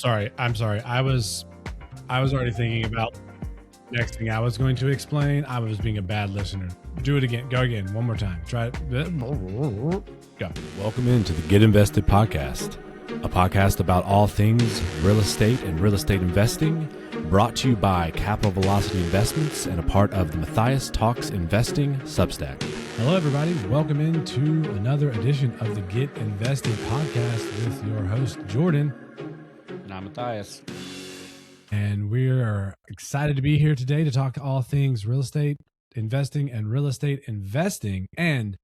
sorry. I'm sorry. I was already thinking about next thing I was going to explain. I was being a bad listener. Do it again. Go again. One more time. Try it. Go. Welcome into the Get Invested podcast, a podcast about all things real estate and real estate investing, brought to you by Capital Velocity Investments and a part of the Matthias Talks Investing Substack. Hello, everybody. Welcome into another edition of the Get Invested podcast with your host, Jordan. And I'm Matthias. And we are excited to be here today to talk all things real estate investing and real estate investing. And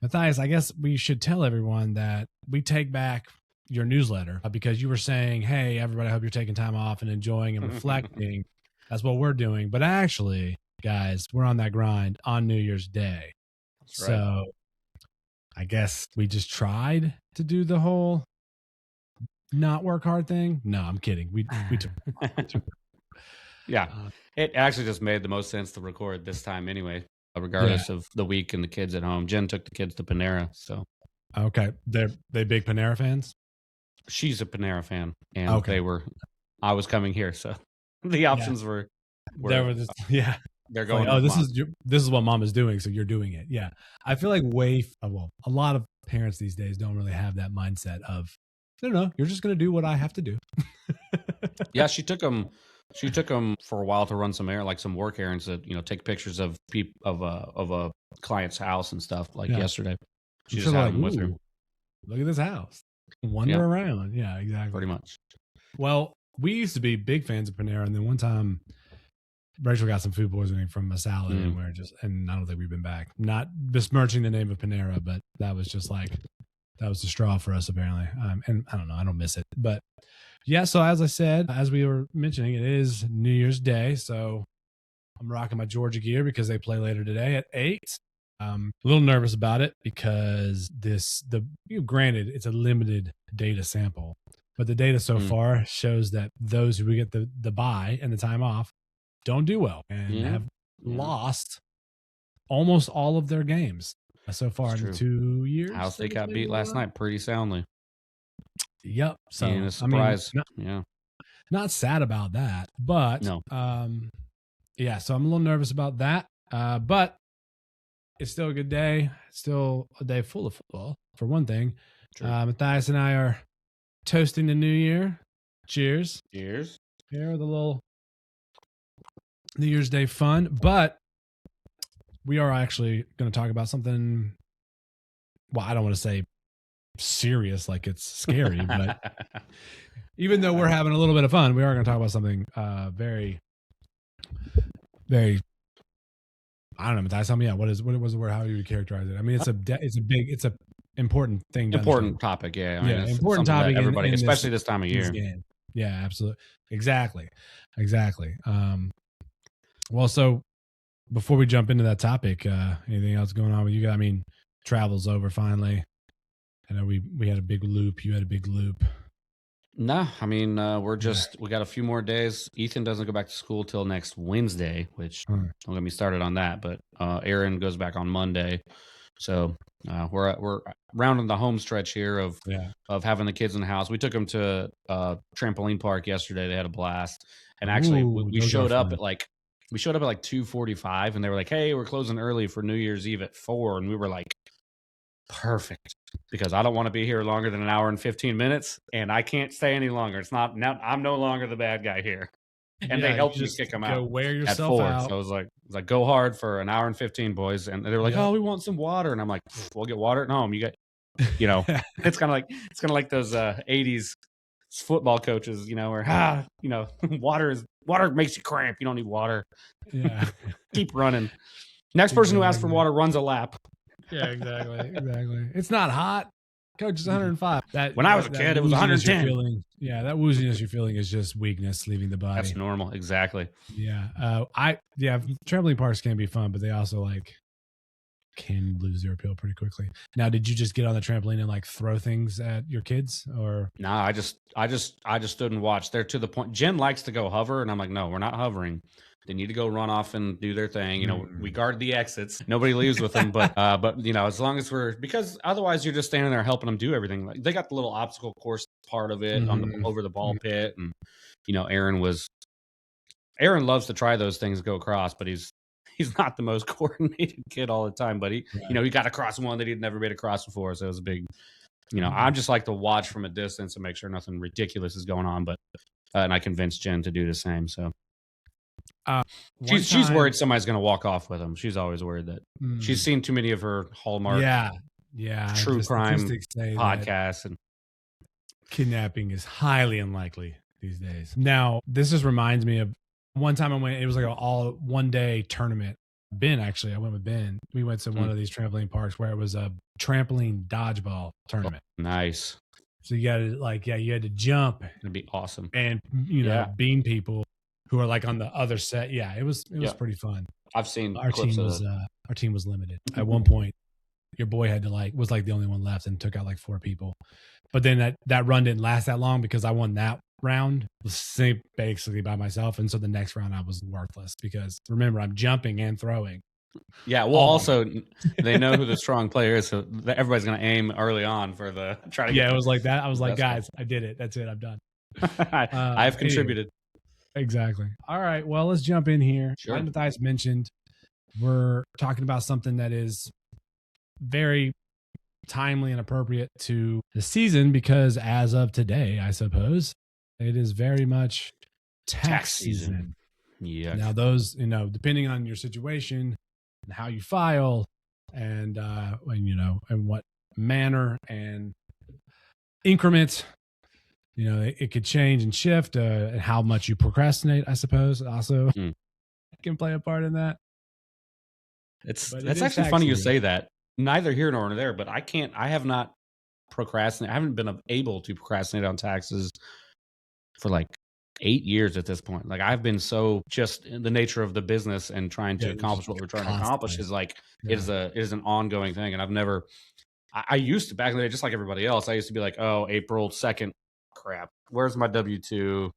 Matthias, I guess we should tell everyone that we take back your newsletter because you were saying, hey, everybody, I hope you're taking time off and enjoying and reflecting. That's what we're doing. But actually, guys, we're on that grind on New Year's Day. That's right. So I guess we just tried to do the whole not work hard thing. No, I'm kidding. We took Yeah. It actually just made the most sense to record this time anyway, regardless of the week and the kids at home. Jen took the kids to Panera. So okay. They big Panera fans? she's a Panera fan. And I was coming here. So the options were there was this, they're going. Like, this is what mom is doing, so you're doing it. Yeah. I feel like a lot of parents these days don't really have that mindset of, no, you're just going to do what I have to do. Yeah, she took them for a while to run some some work errands that, take pictures of a client's house and stuff yesterday. She just had them with her. Look at this house. Wander around. Yeah, exactly. Pretty much. Well, we used to be big fans of Panera, and then one time Rachel got some food poisoning from a salad, and and I don't think we've been back. Not besmirching the name of Panera, but that was just that was the straw for us apparently. And I don't know, I don't miss it, but yeah. So as I said, as we were mentioning, it is New Year's Day, so I'm rocking my Georgia gear because they play later today at 8. A little nervous about it because granted, it's a limited data sample, but the data so far shows that those who get the bye and the time off don't do well and have lost almost all of their games so far in the 2 years. Ohio State got beat last night pretty soundly. Yep. So a surprise. Not sad about that, but no. So I'm a little nervous about that. But it's still a good day. It's still a day full of football, for one thing. Matthias and I are toasting the new year. Cheers. Cheers. Here with a little New Year's Day fun. But we are actually going to talk about something, well, I don't want to say serious like it's scary, but even though we're having a little bit of fun, we are going to talk about something very, very, I don't know, Matthias, tell me, what was the word? How you would characterize it? I mean, it's a important thing. Important topic, yeah. I mean, important topic. Everybody, especially this time of year. Yeah, absolutely. Exactly. Well, so before we jump into that topic, anything else going on with you guys? I mean, travel's over finally. I know we had a big loop. You had a big loop. No, I mean, we got a few more days. Ethan doesn't go back to school till next Wednesday, which don't get me started on that. But Aaron goes back on Monday. So we're rounding the home stretch here of having the kids in the house. We took them to trampoline park yesterday. They had a blast. And actually we showed up at like 2:45 and they were like, hey, we're closing early for New Year's Eve at 4. And we were like, perfect, because I don't want to be here longer than an hour and 15 minutes and I can't stay any longer. It's not now. I'm no longer the bad guy here. And they helped me kick them out. Wear yourself at 4. out. So I was like, go hard for an hour and 15, boys. And they were like, oh, we want some water. And I'm like, we'll get water at home. You got, it's kind of like those 80s football coaches, where water makes you cramp. You don't need water. Yeah. Keep running. Next person who asks for water runs a lap. Yeah, exactly. It's not hot. Coach is 105. When I was a kid, it was 110. That wooziness you're feeling is just weakness leaving the body. That's normal. Exactly. Yeah. Trampoline parks can be fun, but they also can lose their appeal pretty quickly. Now, did you just get on the trampoline and like throw things at your kids, or? Nah, I just stood and watched. They're to the point. Jen likes to go hover, and I'm like, no, we're not hovering. They need to go run off and do their thing. You know, we guard the exits. Nobody leaves with them, but you know, as long as because otherwise you're just standing there helping them do everything. Like they got the little obstacle course part of it over the ball pit, and you know, Aaron loves to try those things, go across, but he's not the most coordinated kid all the time. But you know, he got across one that he'd never made across before, so it was a big. You know, I just like to watch from a distance and make sure nothing ridiculous is going on. But and I convinced Jen to do the same. So. She's worried somebody's going to walk off with him. She's always worried that she's seen too many of her Hallmark, true crime podcasts, and kidnapping is highly unlikely these days. Now, this just reminds me of one time I went. It was like an all one day tournament. I went with Ben. We went to one of these trampoline parks where it was a trampoline dodgeball tournament. Oh, nice. So you got to you had to jump. It'd be awesome. And bean people who are like on the other set. Yeah, it was pretty fun. I've seen our team was limited. At one point, your boy had to was the only one left and took out like 4 people. But then that run didn't last that long because I won that round basically by myself, and so the next round I was worthless because remember I'm jumping and throwing. Yeah, well, also they know who the strong player is, so everybody's going to aim early on for the try to. Yeah, it was like that. I was like, guys, I did it. That's it. I'm done. I have contributed. Exactly. All right. Well, let's jump in here. Sure. Like Matthias mentioned, we're talking about something that is very timely and appropriate to the season because as of today, I suppose, it is very much tax season. Yeah. Now those, depending on your situation and how you file and what manner and increment, it could change and shift and how much you procrastinate, I suppose, also can play a part in that. It's actually funny you say that. Neither here nor there, but I have not procrastinated. I haven't been able to procrastinate on taxes for like 8 years at this point. Like I've been so just in the nature of the business and trying to accomplish what we're trying to accomplish is like, it is an ongoing thing. And I've never, I used to back in the day, just like everybody else, I used to be like, oh, April 2nd, crap. Where's my W-2?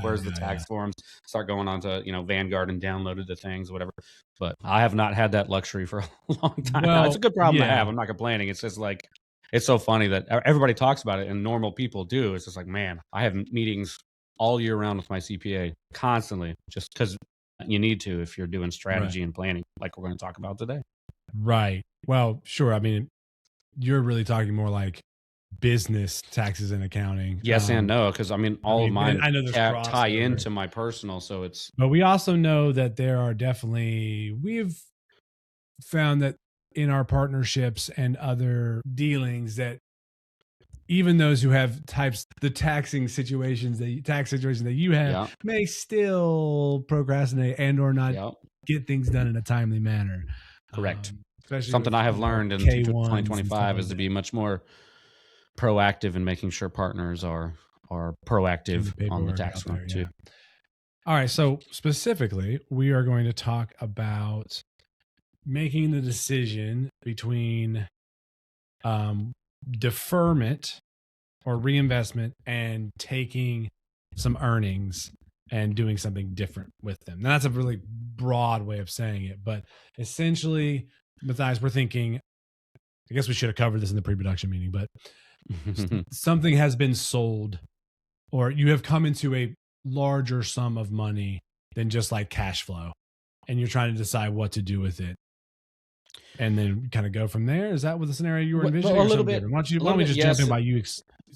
Where's the tax forms? Start going on to, Vanguard and downloaded the things, whatever. But I have not had that luxury for a long time. Well, it's a good problem to have. I'm not complaining. It's just like, it's so funny that everybody talks about it and normal people do. It's just like, man, I have meetings all year round with my CPA constantly, just because you need to if you're doing strategy and planning like we're going to talk about today. Right. Well, sure. I mean, you're really talking more like business taxes and accounting. Yes and no, because of mine tie into my personal, so it's. But we also know that there are we've found that in our partnerships and other dealings that even those who have the tax situations that you have may still procrastinate and or not get things done in a timely manner. Correct. Something I have learned in 2025 is to be much more proactive in making sure partners are proactive on the tax front too. All right. So specifically, we are going to talk about making the decision between deferment or reinvestment and taking some earnings and doing something different with them. Now, that's a really broad way of saying it, but essentially, Matthias, we're thinking, I guess we should have covered this in the pre-production meeting, but something has been sold or you have come into a larger sum of money than just like cash flow, and you're trying to decide what to do with it. And then kind of go from there. Is that what the scenario you were envisioning? A little bit. Why don't we just jump in by you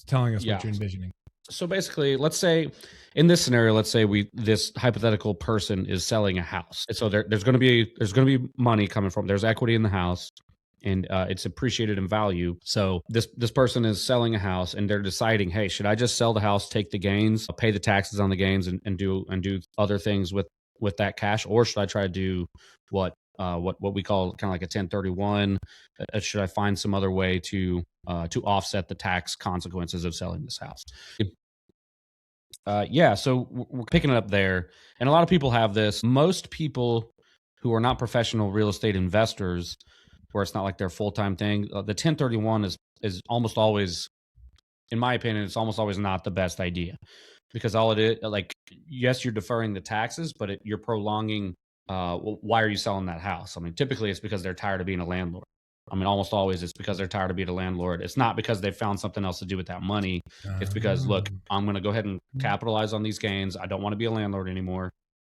telling us what you're envisioning? So basically, let's say in this scenario, this hypothetical person is selling a house. So there's going to be money coming from. There's equity in the house, and it's appreciated in value. So this person is selling a house, and they're deciding, hey, should I just sell the house, take the gains, pay the taxes on the gains, and do other things with that cash, or should I try to do what we call kind of like a 1031? Should I find some other way to offset the tax consequences of selling this house? So we're picking it up there. And a lot of people have this. Most people who are not professional real estate investors where it's not like their full-time thing. The 1031 is almost always, in my opinion, it's almost always not the best idea, because all it is, like, yes, you're deferring the taxes, but you're prolonging. Well, why are you selling that house? I mean, typically it's because they're tired of being a landlord. I mean, almost always it's because they're tired of being a landlord. It's not because they found something else to do with that money. It's because, look, I'm going to go ahead and capitalize on these gains. I don't want to be a landlord anymore.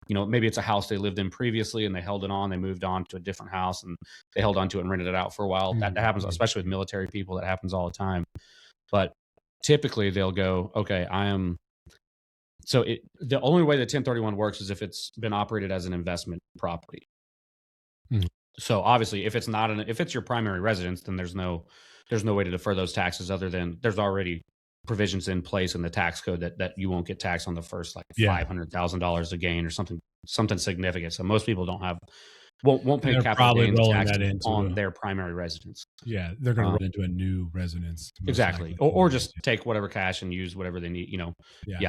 You know, maybe it's a house they lived in previously and they held it on. They moved on to a different house and they held on to it and rented it out for a while. That happens, especially with military people. That happens all the time. But typically they'll go, okay, the only way the 1031 works is if it's been operated as an investment property. So obviously, if it's your primary residence, then there's no way to defer those taxes, other than there's already provisions in place in the tax code that you won't get taxed on the first like $500,000 a gain or something significant. So most people won't pay capital gains tax on their primary residence. Yeah, they're going to roll into a new residence. Exactly, or just take whatever cash and use whatever they need. You know,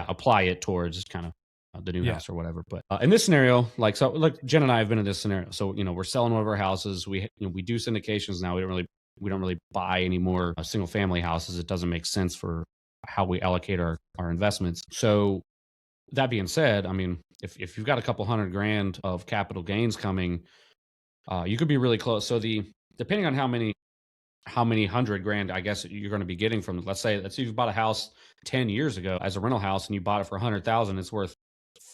apply it towards kind of the new house or whatever. But in this scenario, like Jen and I have been in this scenario. So, you know, we're selling one of our houses. We do syndications now. We don't really buy any more single family houses. It doesn't make sense for how we allocate our investments. So that being said, I mean, if you've got a couple $100,000 of capital gains coming, you could be really close. So depending on how many $100,000, I guess, you're going to be getting from, let's say you bought a house 10 years ago as a rental house and you bought it for $100,000, it's worth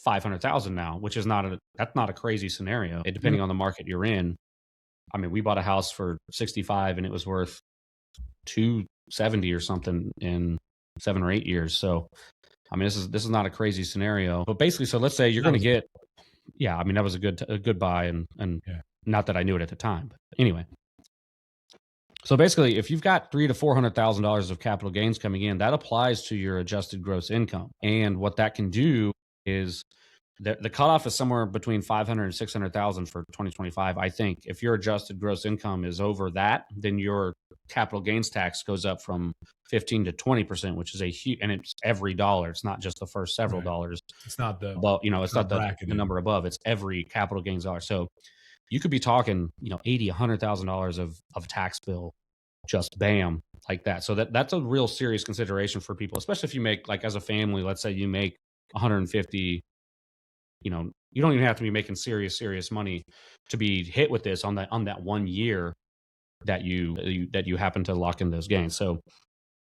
$500,000 now, which is that's not a crazy scenario. Depending on the market you're in. I mean, we bought a house for 65 and it was worth 270 or something in 7 or 8 years. So, I mean, this is not a crazy scenario, but basically, so let's say you're going to get, I mean, that was a good buy, and not that I knew it at the time, but anyway. So basically, if you've got $300,000 to $400,000 of capital gains coming in, that applies to your adjusted gross income. And what that can do is the cutoff is somewhere between 500 and 600,000 for 2025. I think if your adjusted gross income is over that, then your capital gains tax goes up from 15 to 20%, which is a huge, and it's every dollar. It's not just the first several dollars. It's not the, it's not the number above. It's every capital gains dollar. So you could be talking, $80,000, $100,000 of tax bill, just bam, like that. So that's a real serious consideration for people, especially if you make, like, as a family, let's say you make 150, you don't even have to be making serious money to be hit with this on that 1 year that you happen to lock in those gains. So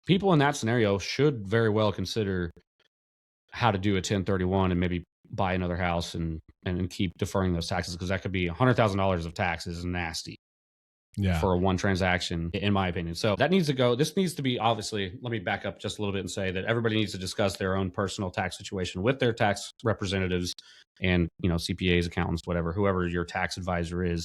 people in that scenario should very well consider how to do a 1031 and maybe buy another house and keep deferring those taxes, because that could be $100,000 of taxes, nasty. For a one transaction, in my opinion. So that needs to go. This needs to be, obviously, let me back up just a little bit and say that everybody needs to discuss their own personal tax situation with their tax representatives and, CPAs, accountants, whoever your tax advisor is.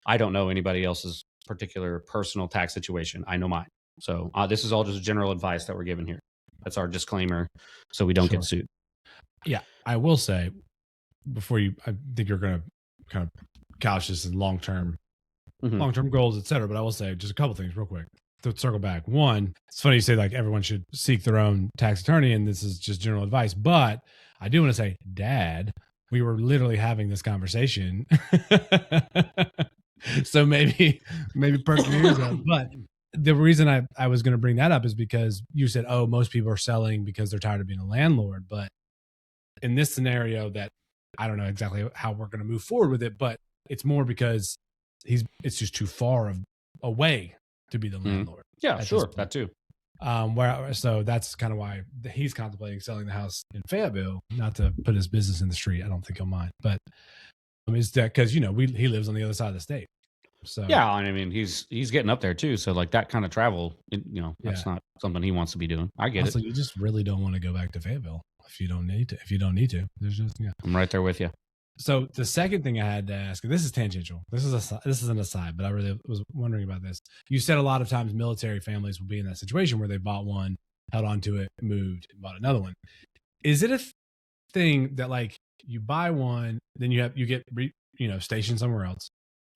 I don't know anybody else's particular personal tax situation. I know mine. So this is all just general advice that we're giving here. That's our disclaimer, so we don't get sued. Yeah, I will say, I think you're going to kind of couch this in long-term goals, et cetera. But I will say just a couple things real quick to circle back. One, it's funny you say like everyone should seek their own tax attorney, and this is just general advice. But I do want to say, Dad, we were literally having this conversation. So maybe perk your ears up. But the reason I was going to bring that up is because you said, oh, most people are selling because they're tired of being a landlord. But in this scenario, that I don't know exactly how we're going to move forward with it, but it's more because it's just too far away to be the landlord. Yeah, sure. That too. So that's kind of why he's contemplating selling the house in Fayetteville, not to put his business in the street. I don't think he'll mind, but is that because, he lives on the other side of the state. So yeah, I mean, he's getting up there too. So like that kind of travel, that's not something he wants to be doing. I get it. You just really don't want to go back to Fayetteville if you don't need to. There's just, I'm right there with you. So the second thing I had to ask, and this is tangential. This is an aside, but I really was wondering about this. You said a lot of times military families will be in that situation where they bought one, held onto it, moved, and bought another one. Is it a thing that like you buy one, then you get stationed somewhere else,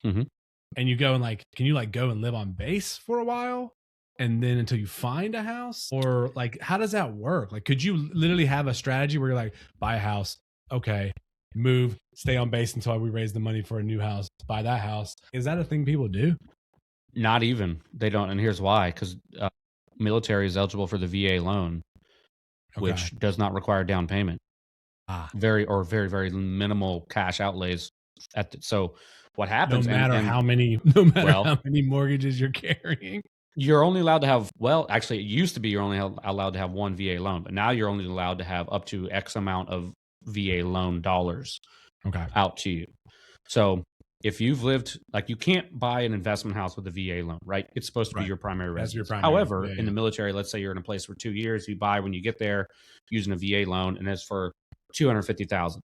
and you go and like, can you like go and live on base for a while, and then until you find a house, or like how does that work? Like, could you literally have a strategy where you're like, buy a house, okay, move, stay on base until we raise the money for a new house, buy that house? Is that a thing people do? Not even. They don't. And here's why. Because military is eligible for the VA loan, which does not require down payment. Very, very minimal cash outlays. So what happens? No matter how many mortgages you're carrying. You're only allowed to have, well, actually, it used to be you're only allowed to have one VA loan, but now you're only allowed to have up to X amount of VA loan dollars out to you. So if you've lived, like, you can't buy an investment house with a VA loan, right? It's supposed to be your primary residence. However, in the military, let's say you're in a place for 2 years, you buy when you get there using a VA loan, and it's for $250,000.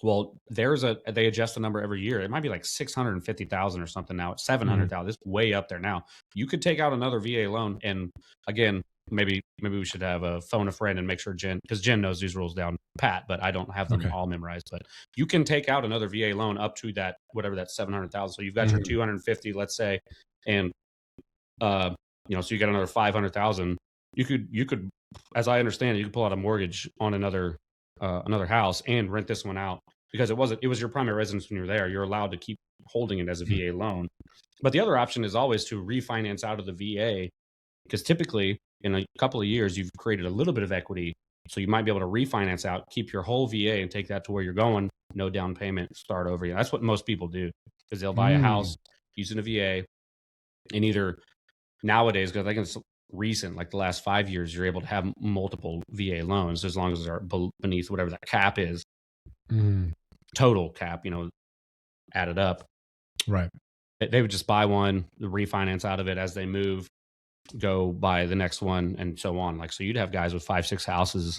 Well, they adjust the number every year. It might be like 650,000 or something now. It's 700,000. It's way up there now. You could take out another VA loan, and again, maybe we should have a phone a friend and make sure because Jen knows these rules down pat, but I don't have them all memorized. But you can take out another VA loan up to that, whatever that 700,000. So you've got your 250, let's say, and so you got another 500,000. You could, as I understand it, you could pull out a mortgage on another house and rent this one out, because it was your primary residence when you were there. You're allowed to keep holding it as a VA loan. But the other option is always to refinance out of the VA, because typically in a couple of years you've created a little bit of equity, so you might be able to refinance out, keep your whole VA, and take that to where you're going, no down payment, start over again. That's what most people do, because they'll buy a house using a VA, and either nowadays, because I think it's recent, like the last 5 years, you're able to have multiple VA loans as long as they're beneath whatever that cap is, total cap, added up. Right. They would just buy one, refinance out of it as they move, go buy the next one, and so on. Like, so you'd have guys with 5-6 houses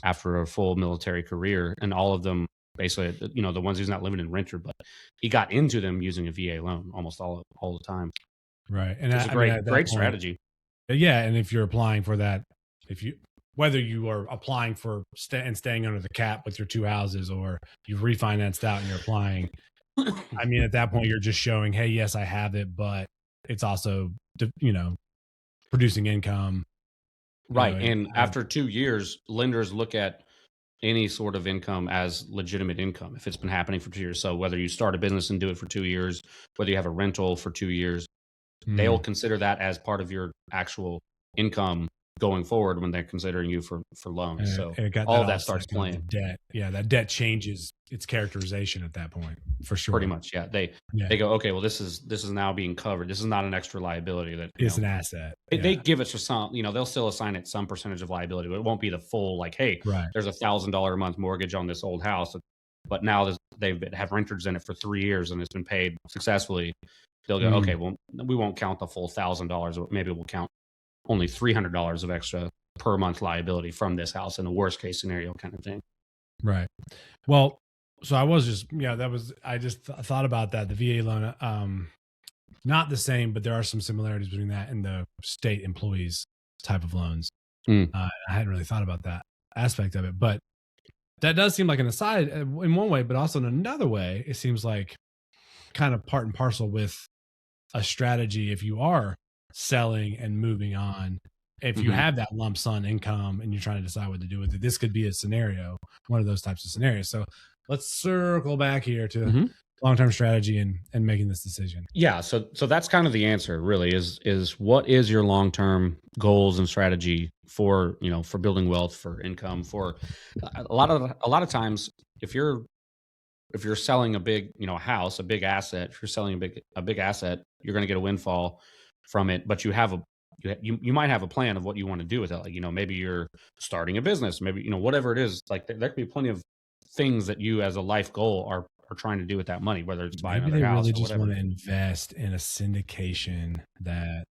after a full military career, and all of them basically, the ones who's not living in renter, but he got into them using a VA loan almost all the time. Right. And it's a great strategy. Yeah, and if you're applying for that, whether you are applying for staying under the cap with your 2 houses, or you've refinanced out and you're applying, I mean, at that point, you're just showing, hey, yes, I have it, but it's also, producing income. Right. And after 2 years, lenders look at any sort of income as legitimate income if it's been happening for 2 years. So whether you start a business and do it for 2 years, whether you have a rental for 2 years, they'll consider that as part of your actual income going forward when they're considering you for loans. So all that starts playing. Debt. Yeah, that debt changes its characterization at that point, for sure. Pretty much, yeah. They go, okay, well, this is now being covered. This is not an extra liability that it's an asset. They give it to some, they'll still assign it some percentage of liability, but it won't be the full, like, hey, there's $1,000 a month mortgage on this old house, but now they have renters in it for 3 years and it's been paid successfully. They'll go, okay, well, we won't count the full $1,000. Maybe we'll count only $300 of extra per month liability from this house in a worst case scenario kind of thing. Right. Well, so I just thought about that. The VA loan, not the same, but there are some similarities between that and the state employees type of loans. I hadn't really thought about that aspect of it, but that does seem like an aside in one way, but also in another way, it seems like kind of part and parcel with a strategy. If you are selling and moving on, if you have that lump sum income and you're trying to decide what to do with it, this could be a scenario, one of those types of scenarios. So let's circle back here to long-term strategy and making this decision. Yeah. So that's kind of the answer, really, is what is your long-term goals and strategy for building wealth, for income, for a lot of times, if you're selling a big, house, a big asset, if you're selling a big asset, you're going to get a windfall from it, but you might have a plan of what you want to do with it. Like, maybe you're starting a business, maybe, whatever it is, like there could be plenty of things that you as a life goal are trying to do with that money, whether it's buying another house or whatever. Maybe they really just want to invest in a syndication that.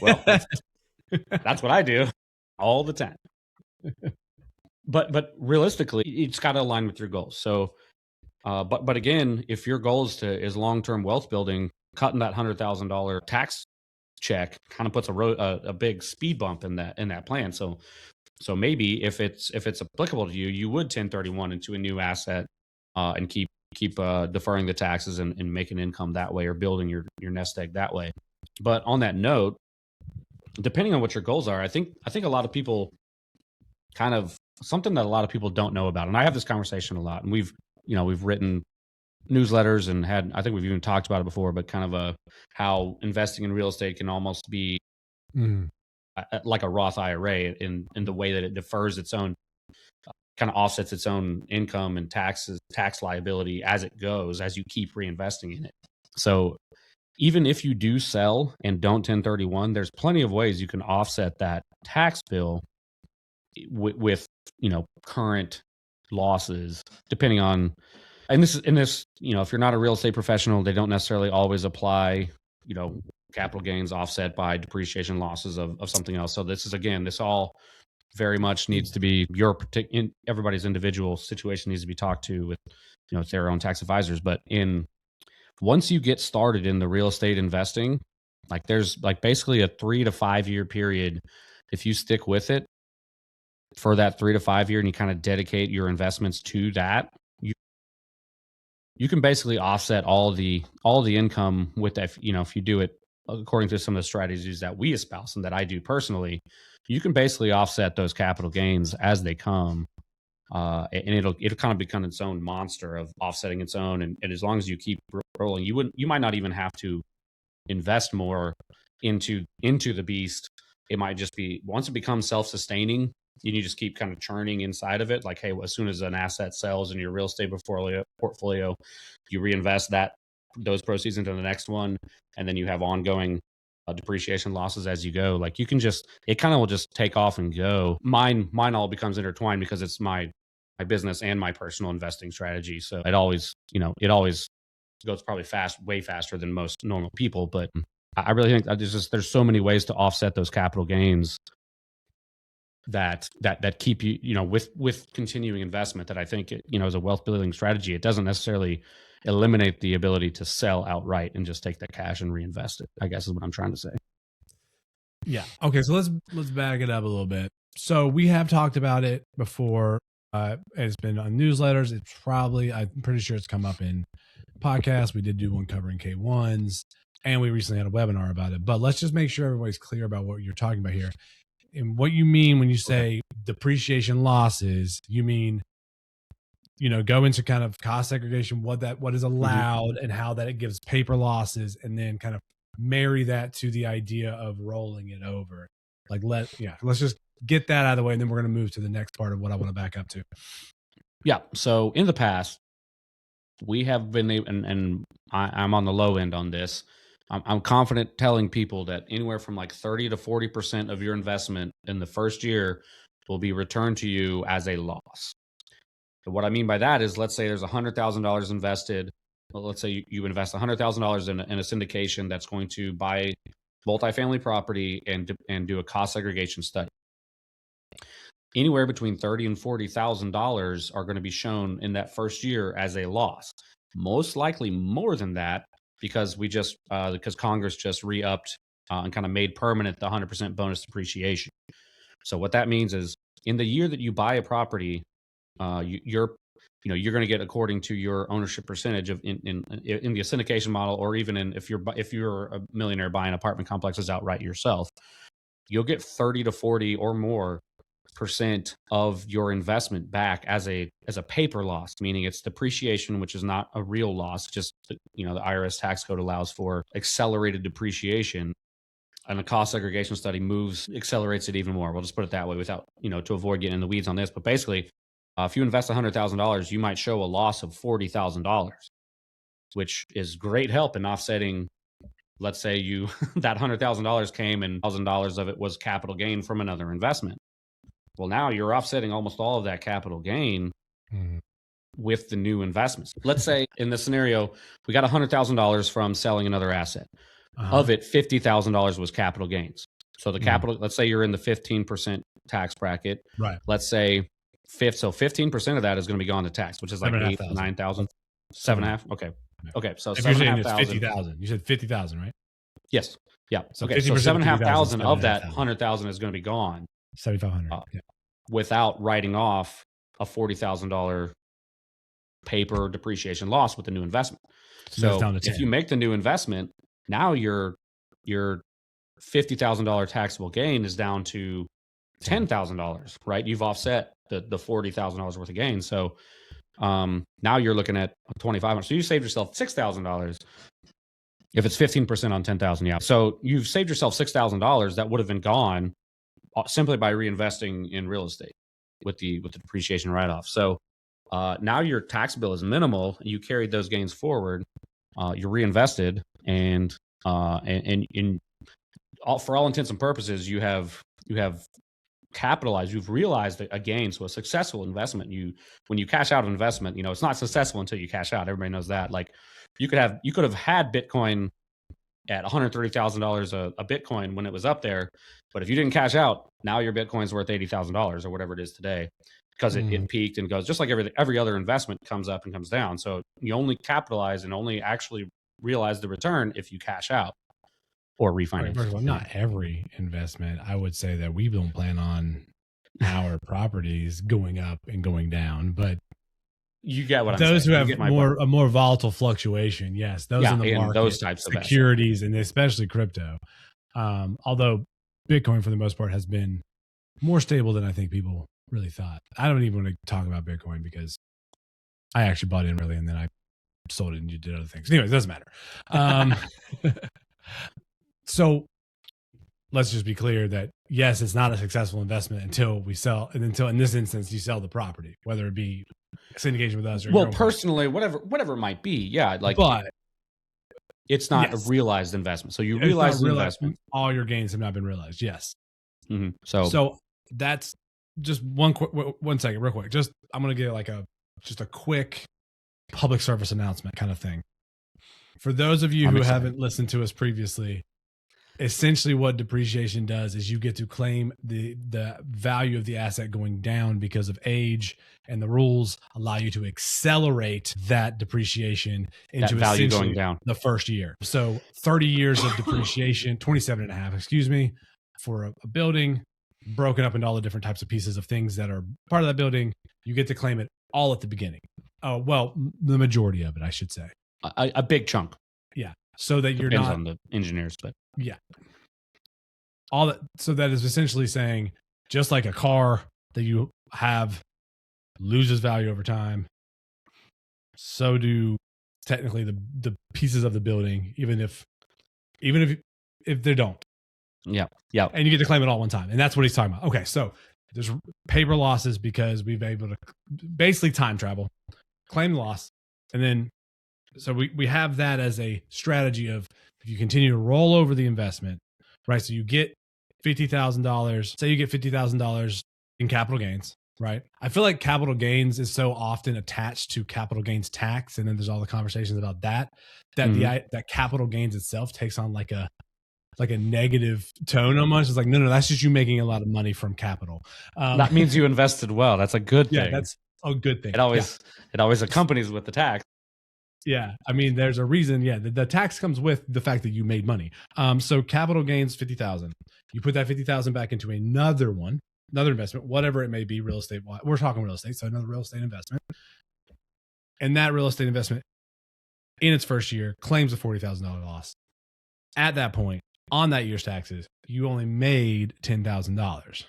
Well, that's what I do all the time. But realistically, it's got to align with your goals. So, but again, if your goal is long-term wealth building, cutting that $100,000 tax check kind of puts a big speed bump in that plan. So maybe if it's applicable to you, you would 1031 into a new asset and keep deferring the taxes and making income that way, or building your nest egg that way. But on that note, depending on what your goals are, I think a lot of people something that a lot of people don't know about, and I have this conversation a lot, and we've written newsletters and I think we've even talked about it before, but kind of how investing in real estate can almost be like a Roth IRA in the way that it defers its own, kind of offsets its own income and tax liability as it goes, as you keep reinvesting in it. So even if you do sell and don't 1031, there's plenty of ways you can offset that tax bill with current losses, depending on, and this, if you're not a real estate professional, they don't necessarily always apply, capital gains offset by depreciation losses of something else. So this all very much needs to be everybody's individual situation needs to be talked to with, their own tax advisors. But once you get started in the real estate investing, there's basically a 3 to 5 year period. If you stick with it for that 3 to 5 year and you kind of dedicate your investments to that, you can basically offset all the income with that. If you do it according to some of the strategies that we espouse and that I do personally, you can basically offset those capital gains as they come. And it'll kind of become its own monster of offsetting its own. And as long as you keep rolling, you might not even have to invest more into the beast. It might just be, once it becomes self-sustaining, you just keep kind of churning inside of it. Like, hey, as soon as an asset sells in your real estate portfolio, you reinvest those proceeds into the next one, and then you have ongoing depreciation losses as you go. It kind of will just take off and go. Mine all becomes intertwined because it's my business and my personal investing strategy. So it always goes probably way faster than most normal people. But I really think that there's so many ways to offset those capital gains that keep you, with continuing investment, that I think as a wealth building strategy, it doesn't necessarily eliminate the ability to sell outright and just take that cash and reinvest it, I guess is what I'm trying to say. Yeah. Okay. So let's back it up a little bit. So we have talked about it before. It's been on newsletters. I'm pretty sure it's come up in podcasts. We did do one covering K1s, and we recently had a webinar about it. But let's just make sure everybody's clear about what you're talking about here. And what you mean when you say depreciation losses, you mean, go into kind of cost segregation, what is allowed and how that it gives paper losses, and then kind of marry that to the idea of rolling it over. Let's just get that out of the way, and then we're going to move to the next part of what I want to back up to. Yeah. So in the past, we have been able, and I'm on the low end on this. I'm confident telling people that anywhere from 30 to 40% of your investment in the first year will be returned to you as a loss. So what I mean by that is, let's say there's $100,000 invested. Well, let's say you invest $100,000 in a syndication that's going to buy multifamily property and do a cost segregation study. Anywhere between $30,000 and $40,000 are going to be shown in that first year as a loss. Most likely more than that, because because Congress just re-upped and kind of made permanent the 100% bonus depreciation. So what that means is, in the year that you buy a property, you're going to get, according to your ownership percentage in the syndication model, or even if you're a millionaire buying apartment complexes outright yourself, you'll get 30 to 40 or more % of your investment back as a paper loss, meaning it's depreciation, which is not a real loss. Just the IRS tax code allows for accelerated depreciation, and a cost segregation study accelerates it even more. We'll just put it that way, without to avoid getting in the weeds on this. But basically, if you invest $100,000, you might show a loss of $40,000, which is great help in offsetting. Let's say that $100,000 came and $1,000 of it was capital gain from another investment. Well, now you're offsetting almost all of that capital gain with the new investments. Let's say in this scenario, we got $100,000 from selling another asset. Of it, $50,000 was capital gains. So the capital, let's say you're in the 15% tax bracket. Right. Let's say 15% of that is going to be gone to tax, which is like 8,000, 9,000, 7.5. Okay. Okay. So 7,500. 50,000. You said 50,000, right? Yes. Yeah. So okay. So 7,500 of that 100,000 is going to be gone. 7,500 without writing off a $40,000 paper depreciation loss with the new investment. So if you make the new investment, now your $50,000 taxable gain is down to $10,000, right? You've offset the $40,000 worth of gain. So Now you're looking at $2,500. So you saved yourself $6,000. If it's 15% on 10,000, yeah. So you've saved yourself $6,000 that would have been gone simply by reinvesting in real estate with the depreciation write-off. So now your tax bill is minimal. You carried those gains forward. You're reinvested, and for all intents and purposes, you have capitalized. You've realized a gain. So a successful investment. When you cash out an investment, it's not successful until you cash out. Everybody knows that. Like you could have had Bitcoin at $130,000 a Bitcoin when it was up there, but if you didn't cash out, now your Bitcoin's worth $80,000 or whatever it is today, because it peaked and goes, just like every other investment comes up and comes down. So you only capitalize and only actually realize the return if you cash out or refinance. Right, not every investment. I would say that we don't plan on our properties going up and going down, but you get what I'm those saying. Who have a more volatile fluctuation, yes, those in the market, those types of securities, and especially crypto. Although Bitcoin, for the most part, has been more stable than I think people really thought. I don't even want to talk about Bitcoin because I actually bought in early and then I sold it and you did other things. Anyways, it doesn't matter. So let's just be clear that yes, it's not a successful investment until we sell, and until in this instance you sell the property, whether it be syndication with us or personally, whatever it might be. Yeah, but it's not a realized investment. So you realize the investment. All your gains have not been realized. Yes. Mm-hmm. So that's just one second, real quick. I'm going to get a quick public service announcement kind of thing. For those of you who haven't listened to us previously, essentially what depreciation does is you get to claim the value of the asset going down because of age, and the rules allow you to accelerate that depreciation into that value going down the first year. So 30 years of depreciation, 27 and a half, for a building broken up into all the different types of pieces of things that are part of that building. You get to claim it all at the beginning. Oh, well, the majority of it, I should say. A big chunk. Yeah. So that you're Depends not on the engineers, but yeah. All that. So that is essentially saying, just like a car that you have loses value over time, so do technically the pieces of the building, even if they don't. Yeah. Yeah. And you get to claim it all one time. And that's what he's talking about. Okay. So there's paper losses because we've been able to basically time travel, claim the loss. And then, so we have that as a strategy of, if you continue to roll over the investment, right? So you get $50,000, say you get $50,000 in capital gains, right? I feel like capital gains is so often attached to capital gains tax. And then there's all the conversations about that that capital gains itself takes on like a negative tone almost. It's like, no, that's just you making a lot of money from capital. That means you invested well. That's a good thing. Yeah, that's a good thing. It always accompanies with the tax. Yeah. I mean, there's a reason. Yeah. The tax comes with the fact that you made money. So capital gains, 50,000, you put that 50,000 back into another investment, whatever it may be, real estate. We're talking real estate. So another real estate investment, and that real estate investment in its first year claims a $40,000 loss. At that point, on that year's taxes, you only made $10,000.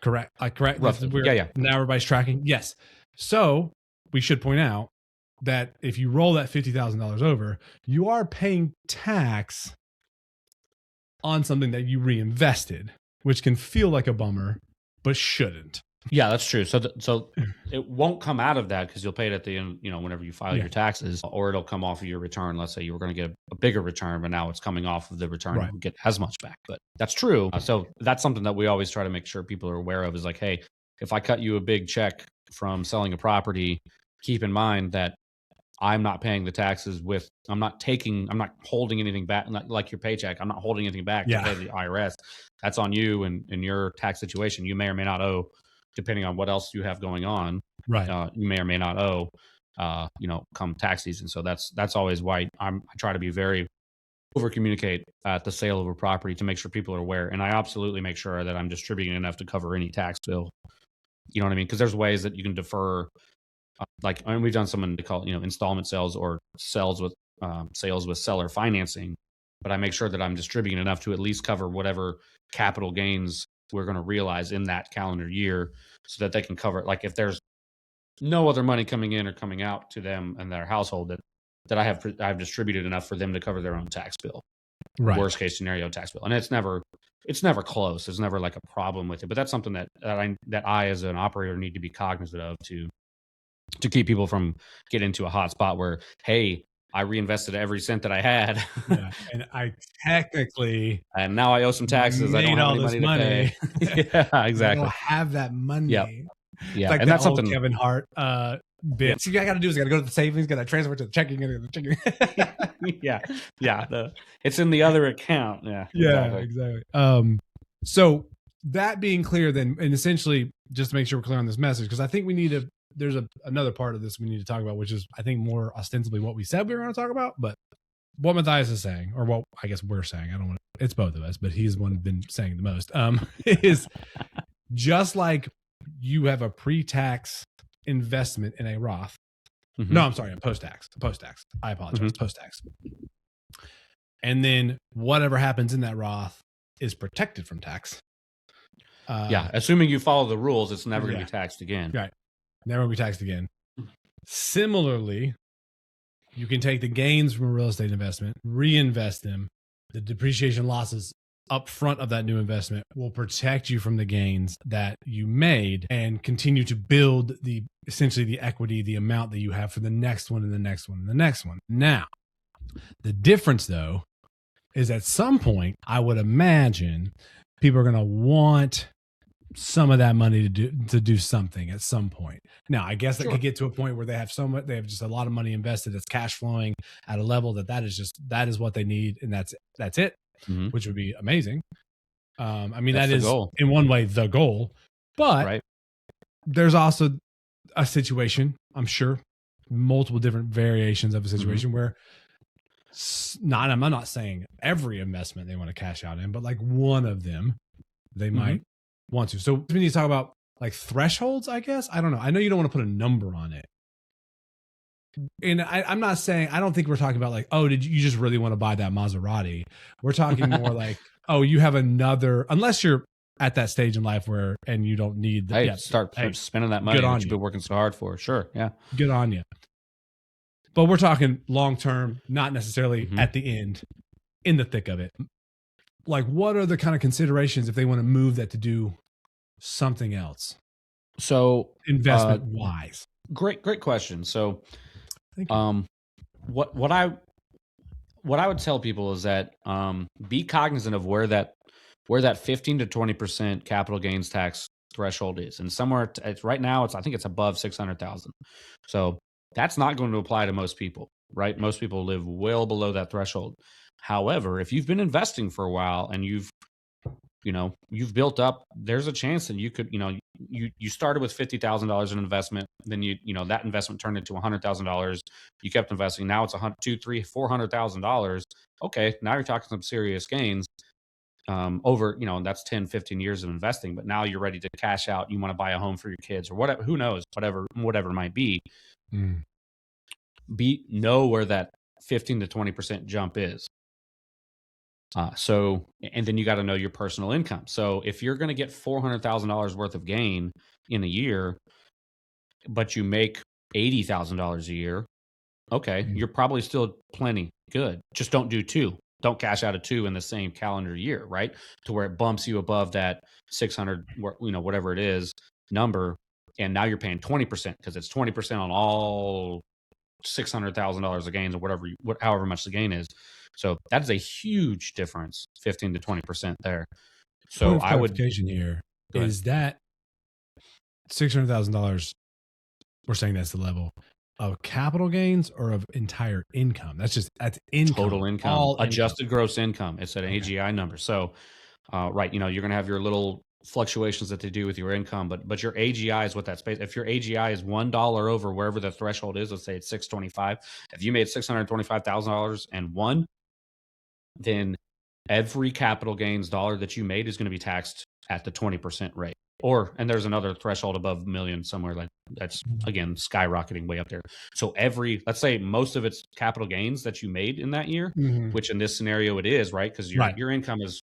Correct. Correct. Roughly. Yeah. Now everybody's tracking. Yes. So we should point out that if you roll that $50,000 over, you are paying tax on something that you reinvested, which can feel like a bummer, but shouldn't. Yeah, that's true. So it won't come out of that because you'll pay it at the end, whenever you file your taxes, or it'll come off of your return. Let's say you were going to get a bigger return, but now it's coming off of the return. Right. You get as much back, but that's true. So that's something that we always try to make sure people are aware of, is like, hey, if I cut you a big check from selling a property, keep in mind that I'm not paying the taxes I'm not holding anything back, like your paycheck. I'm not holding anything back to pay the IRS. That's on you and in your tax situation. You may or may not owe, depending on what else you have going on. Right. You may or may not owe, come tax season. So that's always why I try to be very over communicate at the sale of a property to make sure people are aware. And I absolutely make sure that I'm distributing enough to cover any tax bill. You know what I mean? Because there's ways that you can defer. And we've done some they call installment sales or sales with seller financing, but I make sure that I'm distributing enough to at least cover whatever capital gains we're going to realize in that calendar year, so that they can cover. Like if there's no other money coming in or coming out to them and their household that I've distributed enough for them to cover their own tax bill. Right. Worst case scenario tax bill. And it's never close. There's never like a problem with it. But that's something that I as an operator need to be cognizant of to keep people from getting into a hot spot where, hey, I reinvested every cent that I had. Yeah. And I technically and now I owe some taxes. I don't have any money to pay. Yeah, exactly. I don't have that money. Yep. Yeah. Like and that's something Kevin Hart bit. So you got to do is got to go to the savings, got to transfer it to the checking. Yeah. It's in the other account. Yeah. Exactly. So that being clear, then, and essentially just to make sure we're clear on this message, because I think we need to. There's another part of this we need to talk about, which is I think more ostensibly what we said we were going to talk about, but what Matthias is saying, or what I guess we're saying. I don't want to, it's both of us, but he's the one been saying the most. Is just like you have a pre-tax investment in a Roth. Mm-hmm. No, I'm sorry, a post-tax. I apologize. Mm-hmm. Post-tax. And then whatever happens in that Roth is protected from tax. Assuming you follow the rules, it's never going to be taxed again. Right. Never will be taxed again. Similarly, you can take the gains from a real estate investment, reinvest them. The depreciation losses up front of that new investment will protect you from the gains that you made and continue to build essentially the equity, the amount that you have for the next one and the next one and the next one. Now, the difference though is at some point, I would imagine people are going to want some of that money to do something at some point. Now, I guess that could get to a point where they have just a lot of money invested that's cash flowing at a level that is what they need, and that's it, mm-hmm. which would be amazing. I mean, that is in one way the goal, but there's also a situation, I'm sure, multiple different variations of a situation mm-hmm. where I'm not saying every investment they want to cash out in, but like one of them they mm-hmm. might want to. So we need to talk about like thresholds, I guess. I don't know. I know you don't want to put a number on it. And I'm not saying, I don't think we're talking about like, oh, did you just really want to buy that Maserati? We're talking more like, oh, you have another, unless you're at that stage in life where, and you don't need start spending that money that you've been working so hard for. Sure. Yeah. Good on you. But we're talking long-term, not necessarily mm-hmm. at the end, in the thick of it. Like, what are the kind of considerations if they want to move that to do something else? So investment wise. Great question. So, what I would tell people is that be cognizant of where that 15 to 20% capital gains tax threshold is, and somewhere it's right now I think it's above 600,000. So that's not going to apply to most people, right? Most people live well below that threshold. However, if you've been investing for a while and you've built up, there's a chance that you could, you started with $50,000 in investment, then that investment turned into $100,000. You kept investing. Now it's $200,000, $300,000, $400,000. Okay, now you're talking some serious gains over, that's 10, 15 years of investing. But now you're ready to cash out. You want to buy a home for your kids or whatever. Who knows? Whatever it might be. Know where that 15 to 20% jump is. And then you got to know your personal income. So if you're going to get $400,000 worth of gain in a year, but you make $80,000 a year, okay, you're probably still plenty good. Just don't do two. Don't cash out a two in the same calendar year, right? To where it bumps you above that 600, whatever it is number. And now you're paying 20% because it's 20% on all $600,000 of gains or however much the gain is. So that is a huge difference, 15 to 20% there. So I would here is that $600,000. We're saying that's the level of capital gains or of entire income. That's income, total income, all adjusted income. Gross income. It's an AGI number. So, you're going to have your little fluctuations that they do with your income, but your AGI is what that space. If your AGI is $1 over wherever the threshold is, let's say it's 625. If you made $625,000 and won, then every capital gains dollar that you made is going to be taxed at the 20% rate. And there's another threshold above $1 million somewhere like that's again skyrocketing way up there. So let's say most of it's capital gains that you made in that year, mm-hmm. which in this scenario it is, right? Because your income is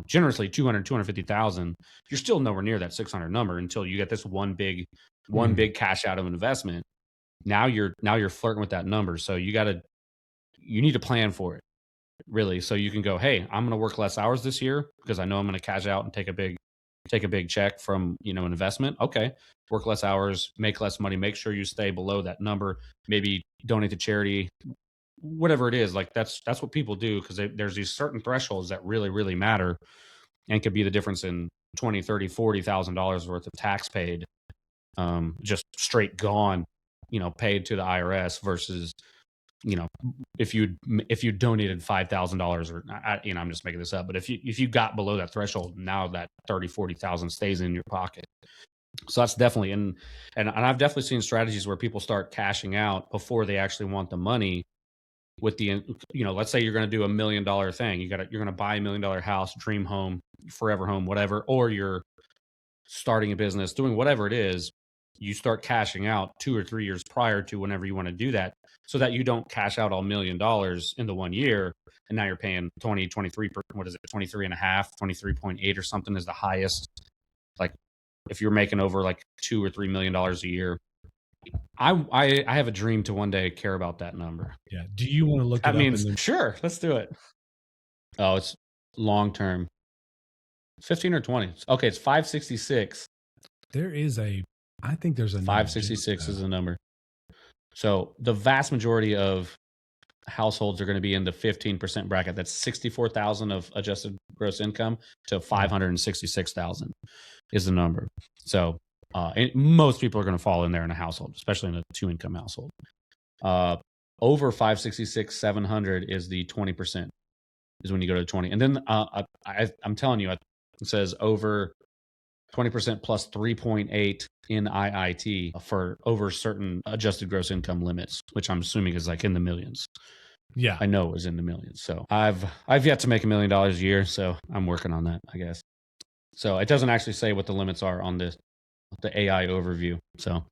generously 200, 250,000, you're still nowhere near that 600 number until you get this one big cash out of an investment. Now you're flirting with that number. So you need to plan for it, really. So you can go, hey, I'm going to work less hours this year because I know I'm going to cash out and take a big check from, an investment. Okay. Work less hours, make less money, make sure you stay below that number, maybe donate to charity, whatever it is. Like that's what people do, because there's these certain thresholds that really, really matter and could be the difference in $20, $30, $40,000 worth of tax paid, just straight gone, paid to the IRS versus, if you donated $5,000 or I'm just making this up, but if you got below that threshold, now that 30, 40,000 stays in your pocket. So that's definitely, and I've definitely seen strategies where people start cashing out before they actually want the money. With the, let's say you're going to do $1 million thing. You're going to buy $1 million house, dream home, forever home, whatever, or you're starting a business, doing whatever it is. You start cashing out 2 or 3 years prior to whenever you want to do that, so that you don't cash out all $1 million in the 1 year. And now you're paying 23, what is it? 23 and a half, 23.8 or something is the highest. Like if you're making over like $2 or $3 million a year, I have a dream to one day care about that number. Yeah. Do you want to look that it means, up? Sure, let's do it. Oh, it's long term. 15 or 20. Okay, it's 566. I think there's a 566 is a number. So the vast majority of households are going to be in the 15% bracket. That's 64,000 of adjusted gross income to 566,000 is the number. So and most people are going to fall in there in a household, especially in a 2-income household. Over 566, 700 is the 20%, is when you go to 20. And then I'm telling you, it says over 20% plus 3.8 in IIT for over certain adjusted gross income limits, which I'm assuming is like in the millions. Yeah, I know it was in the millions. So I've yet to make $1 million a year, so I'm working on that, I guess. So it doesn't actually say what the limits are on the AI overview. So,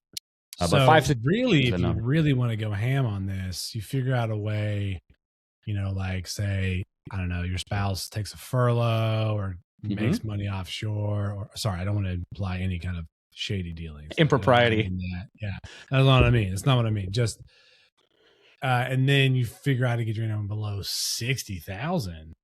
but really, if you really want to go ham on this, you figure out a way, like say, I don't know, your spouse takes a furlough or makes money offshore, or sorry, I don't want to imply any kind of shady dealings, impropriety. Yeah, that's not what I mean. It's not what I mean. Just and then you figure out how to get your income below 60,000.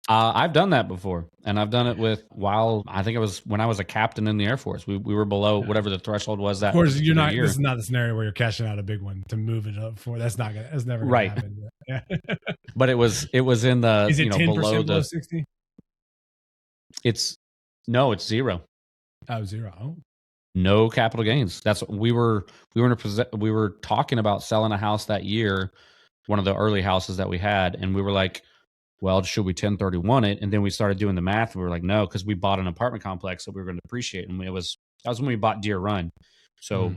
I've done that before, and I've done it I think it was when I was a captain in the Air Force. We were below whatever the threshold was. That, of course, you're not. This is not the scenario where you're cashing out a big one to move it up for. That's never gonna happen. Yeah. But it was in the. Is it 10% below 60? It's 0. Oh, 0. Oh. No capital gains. That's what we were talking about selling a house that year, one of the early houses that we had, and we were like, well, should we 1031 it? And then we started doing the math. We were like, no, because we bought an apartment complex that we were going to depreciate. And that was when we bought Deer Run. So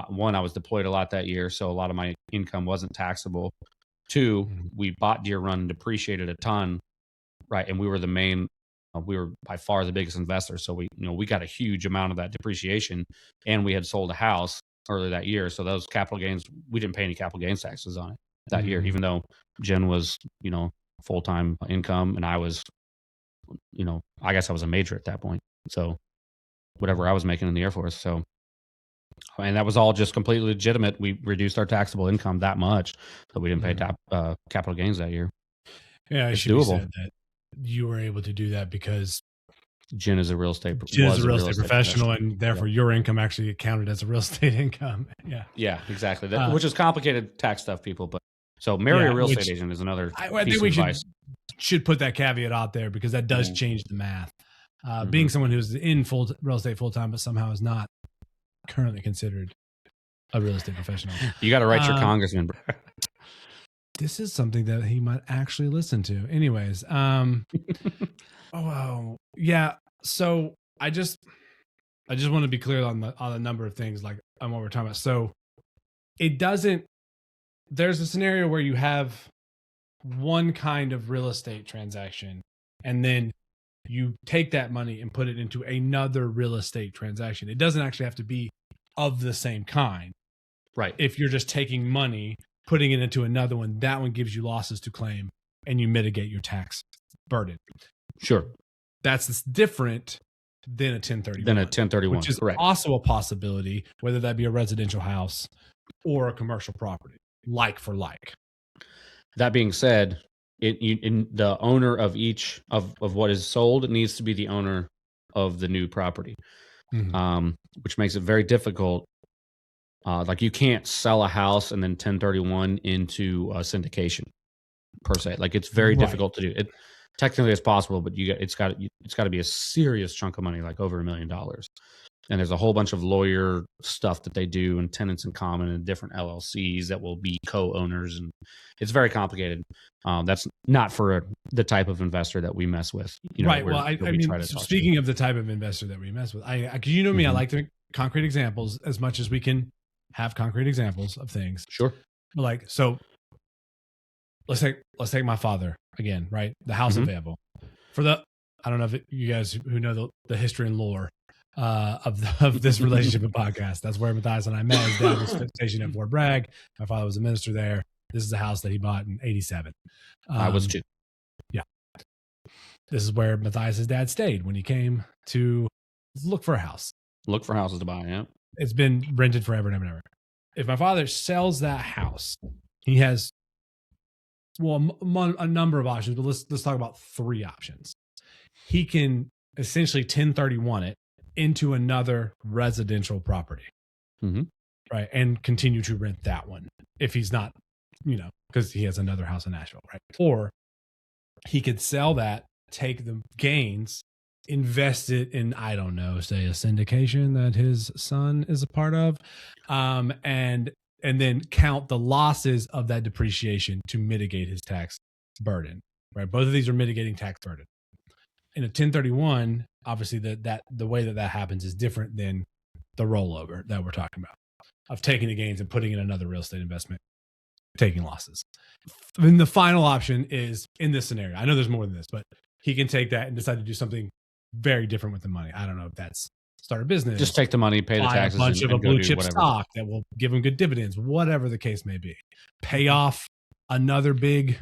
one, I was deployed a lot that year, so a lot of my income wasn't taxable. 2, we bought Deer Run and depreciated a ton, right? And we were we were by far the biggest investor. So we got a huge amount of that depreciation, and we had sold a house earlier that year. So those capital gains, we didn't pay any capital gains taxes on it that year, even though Jen was, full-time income, and I was, I guess I was a major at that point. So whatever I was making in the Air Force. So, and that was all just completely legitimate. We reduced our taxable income that much that we didn't pay capital gains that year. Yeah, it's doable. That you were able to do that because Jen is a real estate professional, and therefore your income actually counted as a real estate income. Yeah, exactly. Which is complicated tax stuff, people, but. So marry a real estate agent is another I think we should put that caveat out there, because that does change the math. Being someone who's in real estate full-time but somehow is not currently considered a real estate professional. You got to write your congressman. This is something that he might actually listen to. Anyways. Yeah. So I just want to be clear on the number of things, like on what we're talking about. So there's a scenario where you have one kind of real estate transaction, and then you take that money and put it into another real estate transaction. It doesn't actually have to be of the same kind. Right. If you're just taking money, putting it into another one, that one gives you losses to claim, and you mitigate your tax burden. Sure. That's different than a 1031. Than a 1031, which is correct. also a possibility, whether that be a residential house or a commercial property, like for like. That being said, in the owner of each of what is sold, it needs to be the owner of the new property, which makes it very difficult. Like you can't sell a house and then 1031 into a syndication per se. Like it's very difficult to do. It technically it's possible, but it's got to be a serious chunk of money, like over $1 million. And there's a whole bunch of lawyer stuff that they do and tenants in common and different LLCs that will be co-owners. And it's very complicated. That's not for the type of investor that we mess with. Right. Well, I mean, speaking of the type of investor that we mess with, you know me, I like to make concrete examples as much as we can have concrete examples of things. Sure. Like, so let's take my father again, right? The house available I don't know if you guys who know the history and lore of this relationship and podcast. That's where Matthias and I met. His dad was stationed at Fort Bragg. My father was a minister there. This is a house that he bought in 87. I was too. Yeah. This is where Matthias's dad stayed when he came to look for a house. Look for houses to buy, yeah. It's been rented forever and ever and ever. If my father sells that house, he has, a number of options, but let's talk about 3 options. He can essentially 1031 it into another residential property, right? And continue to rent that one if he's not, because he has another house in Nashville, right? Or he could sell that, take the gains, invest it in, I don't know, say a syndication that his son is a part of, and then count the losses of that depreciation to mitigate his tax burden, right? Both of these are mitigating tax burden. In a 1031, obviously the way that happens is different than the rollover that we're talking about, of taking the gains and putting in another real estate investment, taking losses. And the final option is in this scenario. I know there's more than this, but he can take that and decide to do something very different with the money. I don't know if that's start a business. Just take the money, pay the taxes, a bunch of a blue chip stock that will give him good dividends, whatever the case may be. Pay off another big,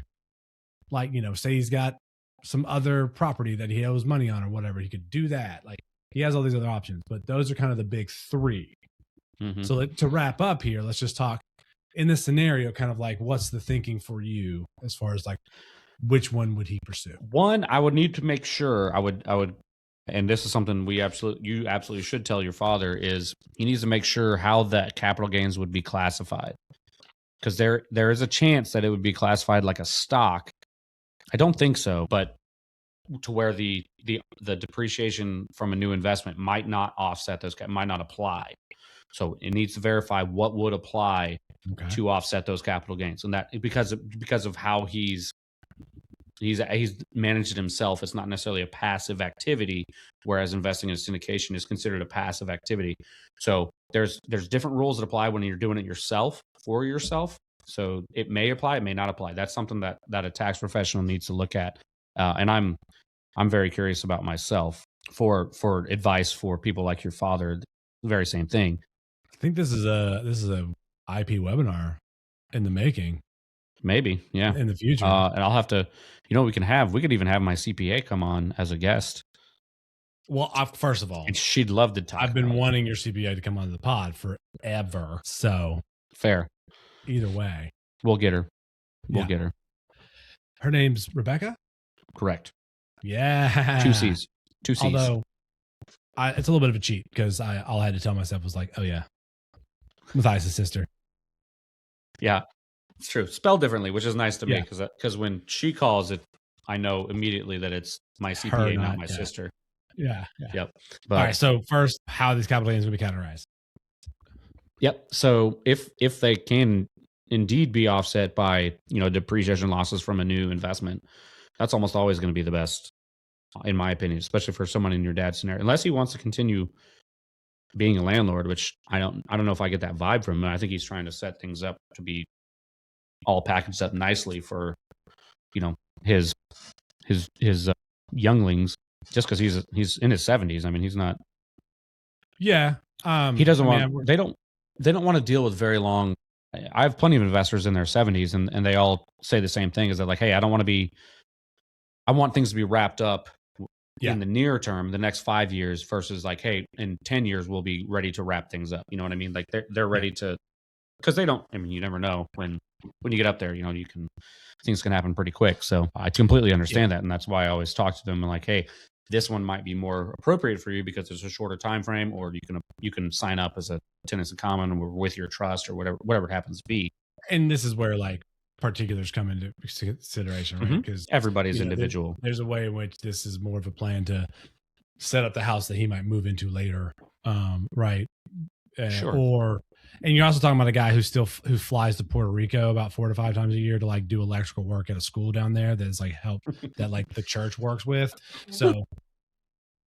say he's got some other property that he owes money on or whatever. He could do that. Like, he has all these other options, but those are kind of the big 3. So to wrap up here, let's just talk in this scenario, kind of like, what's the thinking for you as far as like, which one would he pursue? One, I would need to make sure I would, and this is something you absolutely should tell your father, is he needs to make sure how that capital gains would be classified. Because there is a chance that it would be classified like a stock. I don't think so, but to where the depreciation from a new investment might not offset those, might not apply. So it needs to verify what would apply to offset those capital gains, and that because of how he's managed it himself. It's not necessarily a passive activity, whereas investing in a syndication is considered a passive activity. So there's different rules that apply when you're doing it yourself for yourself. So it may apply, it may not apply. That's something that a tax professional needs to look at. And I'm very curious about myself for advice for people like your father. The very same thing. I think this is a IP webinar in the making. Maybe, yeah. In the future. And I'll have to, we could even have my CPA come on as a guest. Well, first of all, and she'd love to talk. I've been wanting your CPA to come on the pod forever. So fair. Either way, we'll get her. We'll get her. Her name's Rebecca? Correct. Yeah. 2 C's. 2 C's. Although, it's a little bit of a cheat because all I had to tell myself was like, oh yeah, Matthias' sister. Yeah. It's true. Spelled differently, which is nice to me because when she calls it, I know immediately that it's my CPA, not my sister. Yeah. Yep. But, all right. So first, how these capital gains will be categorized. Yep. So if they can indeed be offset by depreciation losses from a new investment, that's almost always going to be the best, in my opinion, especially for someone in your dad's scenario, unless he wants to continue being a landlord, which I don't know if I get that vibe from him. I think he's trying to set things up to be all packaged up nicely for, his younglings, just because he's in his 70s. I mean, he's not. Yeah. He doesn't want. They don't want to deal with very long. I have plenty of investors in their 70s, and they all say the same thing: is that like, hey, I want things to be wrapped up in the near term, the next 5 years versus like, hey, in 10 years, we'll be ready to wrap things up. You know what I mean? Like they're ready to, because they don't, I mean, you never know when you get up there, you know, things can happen pretty quick. So I completely understand that. And that's why I always talk to them and like, hey, this one might be more appropriate for you because it's a shorter time frame, or you can sign up as a tenants in common or with your trust or whatever it happens to be. And this is where like particulars come into consideration, right? Because everybody's individual. There's a way in which this is more of a plan to set up the house that he might move into later, right? Sure. And you're also talking about a guy who flies to Puerto Rico about 4 to 5 times a year to like do electrical work at a school down there that's like help that like the church works with. So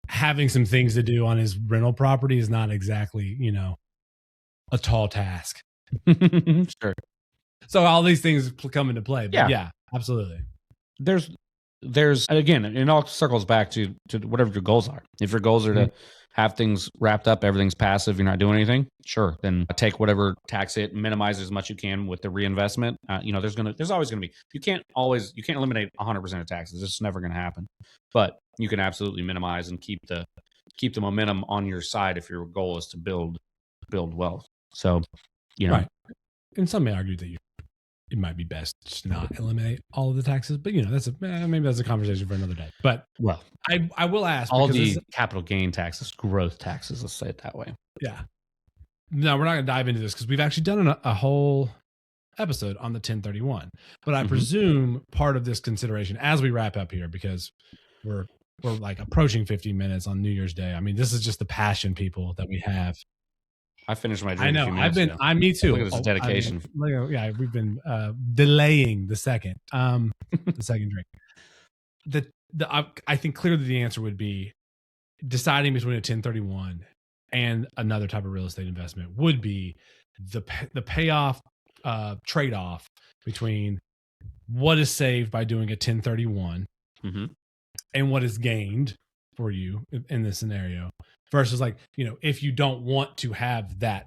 having some things to do on his rental property is not exactly, you know, a tall task. Sure. So all these things come into play. But yeah, absolutely. There's again, it all circles back to whatever your goals are. If your goals are to have things wrapped up, everything's passive, you're not doing anything, sure, then take whatever tax hit, minimize as much you can with the reinvestment. You know, there's always going to be, you can't eliminate 100% of taxes. It's never going to happen, but you can absolutely minimize and keep the momentum on your side if your goal is to build wealth. So, you know, right. And some may argue that it might be best just not eliminate all of the taxes, but you know, maybe that's a conversation for another day. But well, I will ask all the capital gain taxes, growth taxes, let's say it that way. Yeah. No, we're not going to dive into this because we've actually done a whole episode on the 1031. But I presume part of this consideration as we wrap up here, because we're like approaching 15 minutes on New Year's Day. I mean, this is just the passion, people, that we have. I finished my drink. I know. Me too. Look at this dedication. We've been delaying the second drink. I think clearly the answer would be deciding between a 1031 and another type of real estate investment would be the payoff trade-off between what is saved by doing a 1031 and what is gained for you in this scenario. Versus like, you know, if you don't want to have that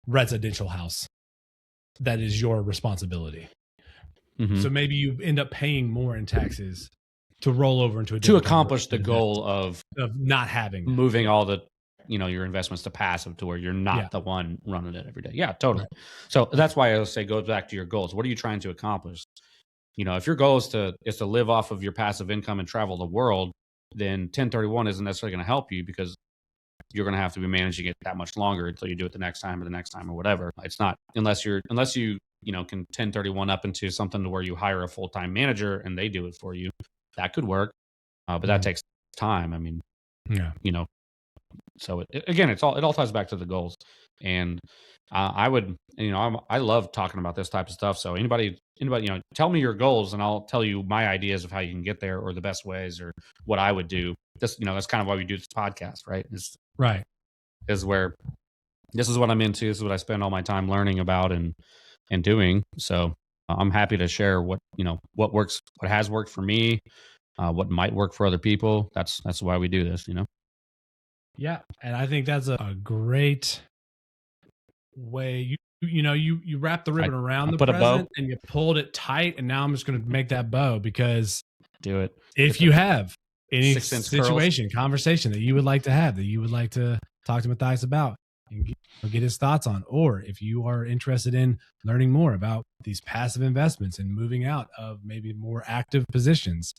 residential house, that is your responsibility. So maybe you end up paying more in taxes to roll over into to accomplish the goal of not having moving all the, you know, your investments to passive to where you're not the one running it every day. Yeah, totally. Right. So that's why I say go back to your goals. What are you trying to accomplish? You know, if your goal is to live off of your passive income and travel the world, then 1031 isn't necessarily going to help you because you're going to have to be managing it that much longer until you do it the next time or whatever. It's not unless you know, can 1031 up into something to where you hire a full-time manager and they do it for you. That could work. But that takes time. I mean, you know, so it all ties back to the goals. And I would, you know, I love talking about this type of stuff. So anybody, you know, tell me your goals and I'll tell you my ideas of how you can get there or the best ways or what I would do. You know, that's kind of why we do this podcast, right? Right. Is where this is what I'm into. This is what I spend all my time learning about and doing. So I'm happy to share what works, what has worked for me, what might work for other people. That's why we do this, you know? Yeah. And I think that's a great way. You wrap the ribbon around the present and you pulled it tight. And now I'm just going to make that bow because do it. If you have any situation, conversation that you would like to have, that you would like to talk to Matthias about and get his thoughts on, or if you are interested in learning more about these passive investments and moving out of maybe more active positions,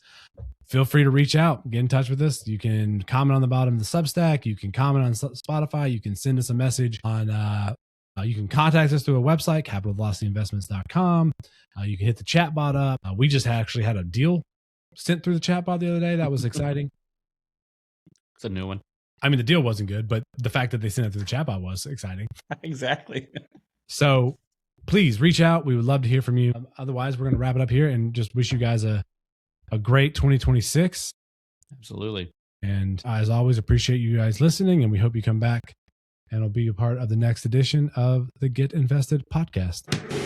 feel free to reach out, get in touch with us. You can comment on the bottom of the Substack. You can comment on Spotify. You can send us a message on, you can contact us through a website, capitalvelocityinvestments.com. You can hit the chat bot up. We just actually had a deal sent through the chat bot the other day. That was exciting. It's a new one. I mean, the deal wasn't good, but the fact that they sent it through the chat bot was exciting. Exactly. So please reach out. We would love to hear from you. Otherwise, we're going to wrap it up here and just wish you guys a great 2026. Absolutely. And as always, appreciate you guys listening, and we hope you come back and will be a part of the next edition of the Get Invested podcast.